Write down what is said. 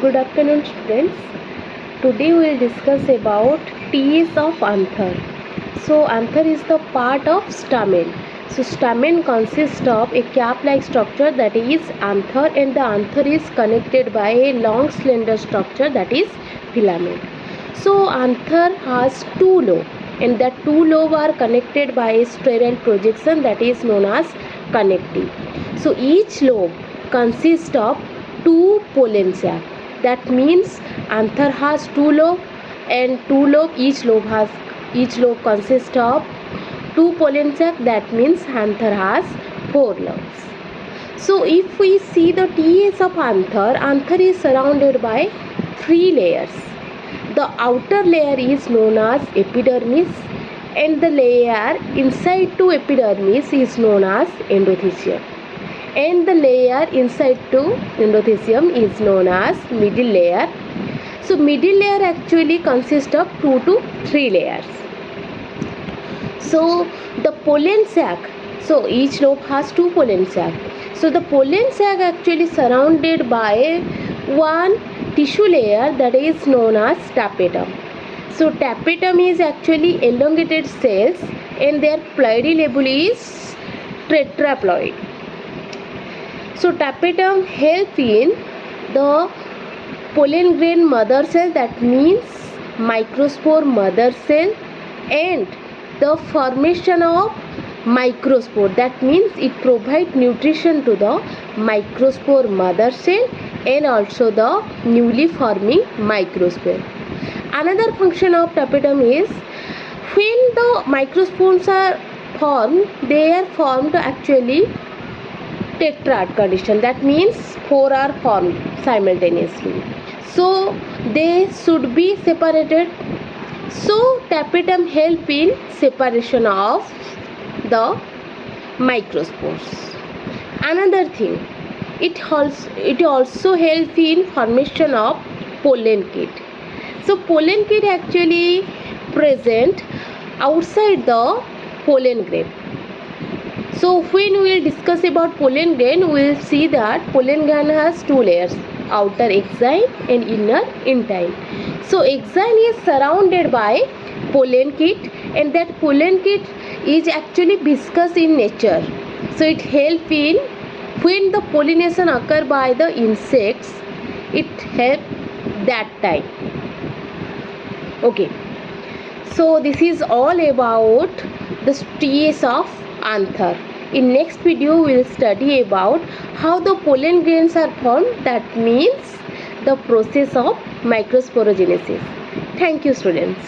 Good afternoon, students. Today we will discuss about Ts of anther. So anther is the part of stamen. So stamen consists of a cap-like structure, that is anther, and the anther is connected by a long slender structure, that is filament. So anther has two lobes, and the two lobes are connected by a sterile projection, that is known as connective. So each lobe consists of two pollen sacs. That means anther has two lobes, and two lobes, each lobe consists of two pollen sacs. That means anther has four lobes. So if we see the TS of anther is surrounded by three layers. The outer layer is known as epidermis, and the layer inside to epidermis is known as endothelium, and the layer inside to endothelium is known as middle layer. So middle layer actually consists of 2 to 3 layers. So the pollen sac, so each lobe has two pollen sac. So the pollen sac actually surrounded by one tissue layer, that is known as tapetum. So tapetum is actually elongated cells, and their ploidy label is tetraploid. So tapetum help in the pollen grain mother cell, that means microspore mother cell, and the formation of microspore, that means it provides nutrition to the microspore mother cell and also the newly forming microspore. Another function of tapetum is when the microspores are formed, they are formed actually tetrad condition, that means four are formed simultaneously. So they should be separated. So tapetum help in separation of the microspores. Another thing, it also help in formation of pollen kit. So pollen kit actually present outside the pollen grain. So when we will discuss about pollen grain, we will see that pollen grain has two layers, outer exine and inner intine. So exine is surrounded by pollen kit, and that pollen kit is actually viscous in nature. So it helps in when the pollination occur by the insects, it helps that time. Okay. So this is all about the TS of anther. In next video we will study about how the pollen grains are formed, that means the process of microsporogenesis. Thank you, students.